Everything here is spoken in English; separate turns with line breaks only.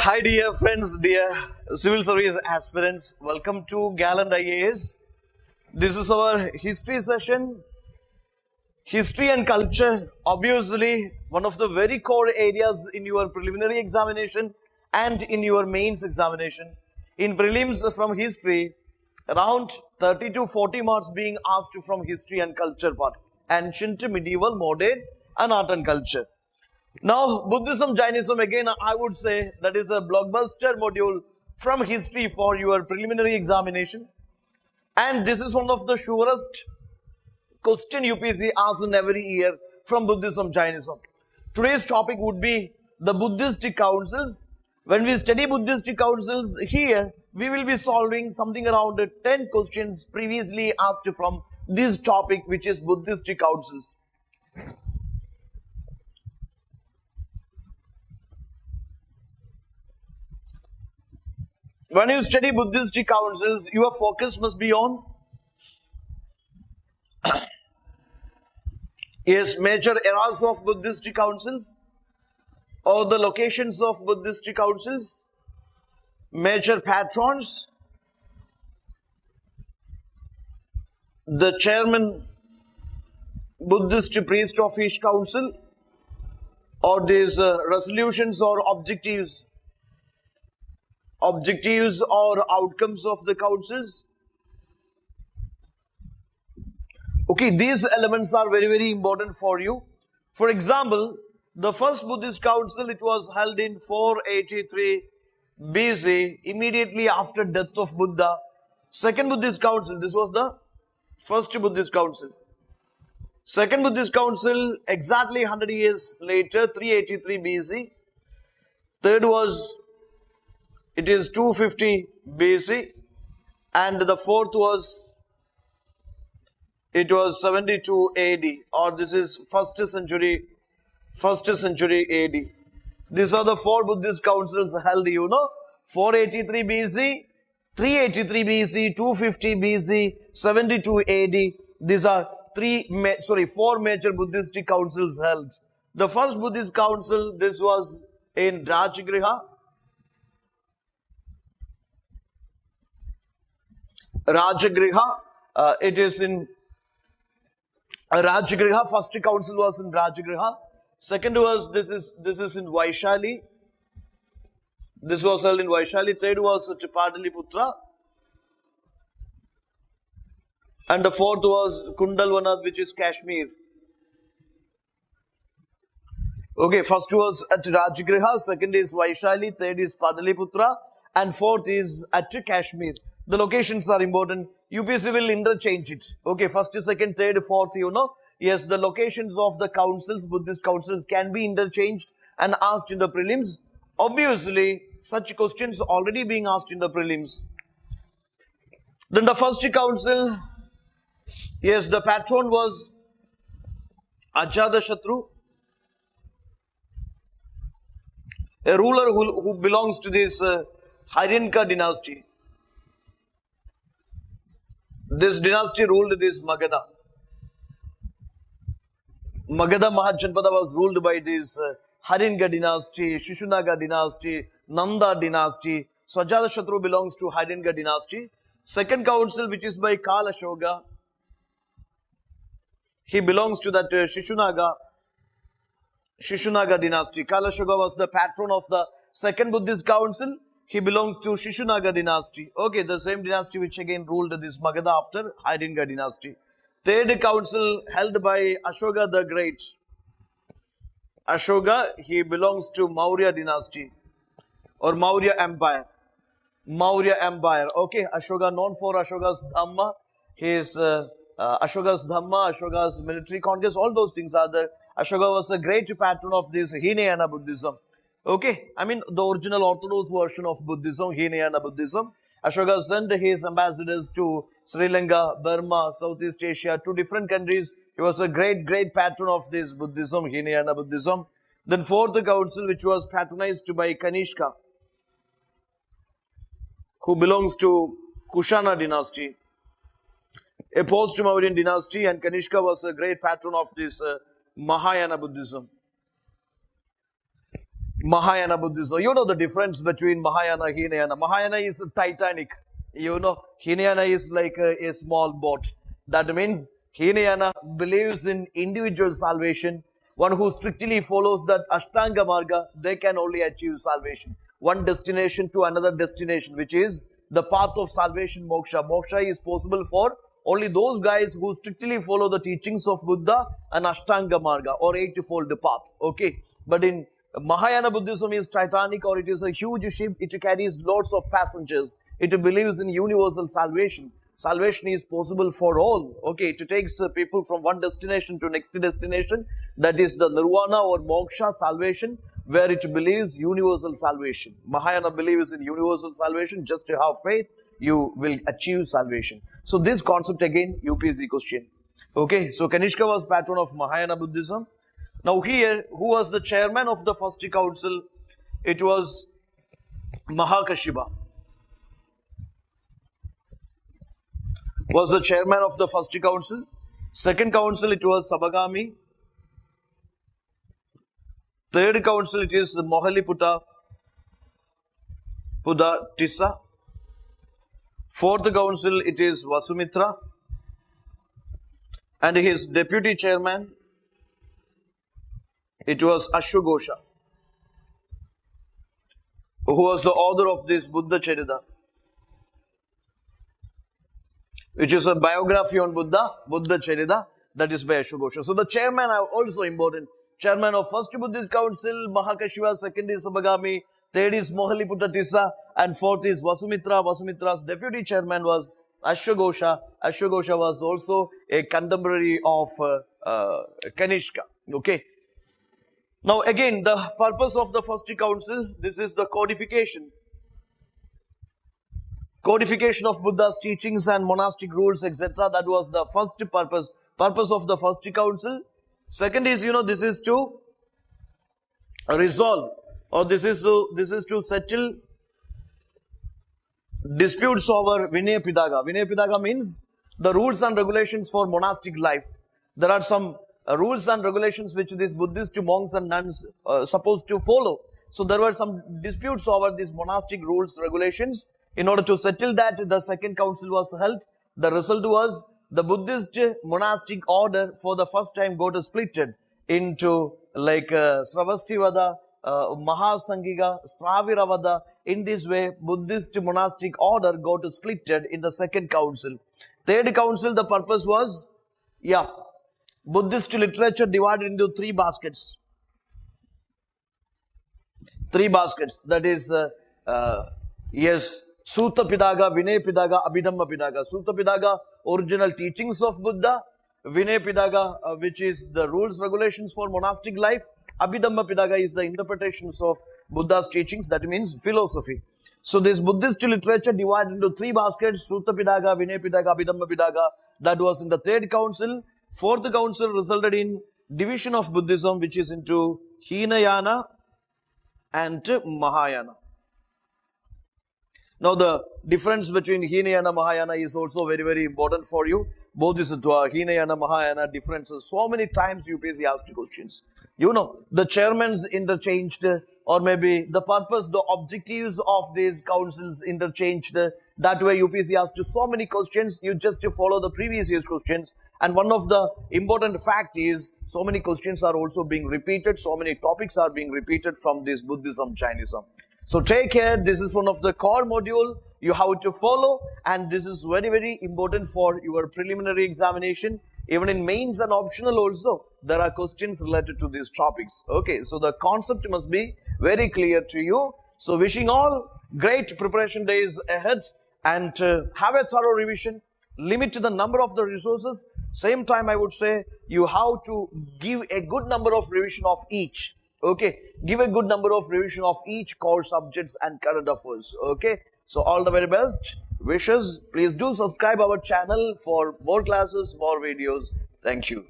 Hi dear friends, dear civil service aspirants, welcome to Gallant IAS. This is our history session. History and culture, obviously one of the very core areas in your preliminary examination and in your mains examination. In prelims from history, around 30 to 40 marks being asked from history and culture part. Ancient, medieval, modern and art and culture. Now, Buddhism, Jainism, again, I would say that is a blockbuster module from history for your preliminary examination. And this is one of the surest question UPSC asks in every year from Buddhism, Jainism. Today's topic would be the Buddhist Councils. When we study Buddhist Councils here, we will be solving something around 10 questions previously asked from this topic, which is Buddhist Councils. When you study Buddhist councils, your focus must be on major eras of Buddhist councils or the locations of Buddhist councils, major patrons, the chairman, Buddhist priest of each council, or these resolutions or objectives or outcomes of the councils. Okay, these elements are very, very important for you. For example, the first Buddhist council, it was held in 483 BC, immediately after death of Buddha. Second Buddhist council, this was the first Buddhist council. Second Buddhist council, exactly 100 years later, 383 BC. Third was, it is 250 BC, and the fourth was, it was 72 AD, or this is first century AD. These are the four Buddhist councils held, 483 BC, 383 BC, 250 BC, 72 AD. These are four major Buddhist councils held. The first Buddhist council, this was in Rajgriha. It is in Rajgriha. First council was in Rajgriha. Second was, this is in Vaishali. This was held in Vaishali. Third was at Pataliputra. And the fourth was Kundalwana, which is Kashmir. Okay, first was at Rajgriha, second is Vaishali, third is Pataliputra, and fourth is at Kashmir. The locations are important. UPSC will interchange it. Okay, first, second, third, fourth, Yes, the locations of the councils, Buddhist councils, can be interchanged and asked in the prelims. Obviously, such questions already being asked in the prelims. Then the first council, yes, the patron was Ajatashatru, a ruler who belongs to this Hyrynka dynasty. This dynasty ruled this Magadha. Magadha Mahajanpada was ruled by this Hyrynka dynasty, Shishunaga dynasty, Nanda dynasty. So Ajatashatru belongs to Hyrynka dynasty. Second council, which is by Kalashoga, he belongs to that Shishunaga dynasty. Kalashoga was the patron of the second Buddhist council. He belongs to Shishunaga dynasty. Okay, the same dynasty which again ruled this Magadha after Hyrynka dynasty. Third council held by Ashoka the Great. Ashoka, he belongs to Maurya dynasty or Maurya Empire. Maurya Empire. Okay, Ashoka, known for Ashoka's Dhamma, his Ashoka's Dhamma, Ashoka's military conquest, all those things are there. Ashoka was a great patron of this Hinayana Buddhism. Okay, I mean the original orthodox version of Buddhism, Hinayana Buddhism. Ashoka sent his ambassadors to Sri Lanka, Burma, Southeast Asia, to different countries. He was a great patron of this Buddhism, Hinayana Buddhism. Then fourth council, which was patronized by Kanishka, who belongs to Kushana dynasty, a post-Mauryan dynasty, and Kanishka was a great patron of this Mahayana Buddhism. Mahayana Buddhism. You know the difference between Mahayana and Hinayana. Mahayana is Titanic. You know, Hinayana is like a small boat. That means Hinayana believes in individual salvation. One who strictly follows that Ashtanga Marga, they can only achieve salvation. One destination to another destination, which is the path of salvation, moksha. Moksha is possible for only those guys who strictly follow the teachings of Buddha and Ashtanga Marga or eightfold path. Okay. But in Mahayana Buddhism is Titanic, or it is a huge ship. It carries lots of passengers. It believes in universal salvation. Salvation is possible for all. Okay, it takes people from one destination to next destination. That is the nirvana or moksha salvation, where it believes universal salvation. Mahayana believes in universal salvation. Just to have faith, you will achieve salvation. So this concept again, UPSC question. Okay, so Kanishka was patron of Mahayana Buddhism. Now here, who was the chairman of the first council? It was Mahakashipa. Was the chairman of the first council. Second council, it was Sabagami. Third council, it is Mohaliputta Tissa. Fourth council, it is Vasumitra. And his deputy chairman, it was Ashwagosha, who was the author of this Buddha Charita, which is a biography on Buddha, Buddha Charita, that is by Ashwagosha. So the chairman are also important. Chairman of first Buddhist Council, Mahakashipa, second is Sabagami, third is Mohaliputta Tissa, and fourth is Vasumitra. Vasumitra's deputy chairman was Ashwagosha. Ashwagosha was also a contemporary of Kanishka. Okay. Now again, the purpose of the first council, this is the codification. Codification of Buddha's teachings and monastic rules, etc. That was the first purpose of the first council. Second is, this is to resolve, or this is to settle disputes over Vinaya Pidaga. Vinaya Pidaga means the rules and regulations for monastic life. There are some rules and regulations which these Buddhist monks and nuns supposed to follow. So there were some disputes over these monastic rules, regulations. In order to settle that, the second council was held. The result was the Buddhist monastic order for the first time got splitted into like Sravastivada, Mahasanghiga, Straviravada. In this way, Buddhist monastic order got splitted in the second council. Third council, the purpose was, Buddhist literature divided into three baskets. Three baskets. That is, Sutta Pidaga, Vinaya Pidaga, Abhidhamma Pidaga. Sutta Pidaga, original teachings of Buddha. Vinaya Pidaga, which is the rules, regulations for monastic life. Abhidhamma Pidaga is the interpretations of Buddha's teachings. That means philosophy. So this Buddhist literature divided into three baskets. Sutta Pidaga, Vinaya Pidaga, Abhidhamma Pidaga. That was in the third council. Fourth council resulted in division of Buddhism, which is into Hinayana and Mahayana. Now the difference between Hinayana and Mahayana is also very, very important for you. Both is Hinayana, Mahayana differences. So many times UPSC asked questions. The chairmans interchanged, or maybe the purpose, the objectives of these councils interchanged. That way UPSC asked so many questions. You just follow the previous year's questions. And one of the important fact is, so many questions are also being repeated. So many topics are being repeated from this Buddhism, Jainism. So take care. This is one of the core module you have to follow. And this is very, very important for your preliminary examination. Even in mains and optional also, there are questions related to these topics. Okay, so the concept must be very clear to you. So wishing all great preparation days ahead, and have a thorough revision. Limit the number of the resources. Same time, I would say you have to give a good number of revision of each. Okay, give a good number of revision of each core subjects and current affairs. Okay, so all the very best wishes. Please do subscribe our channel for more classes, more videos. Thank you.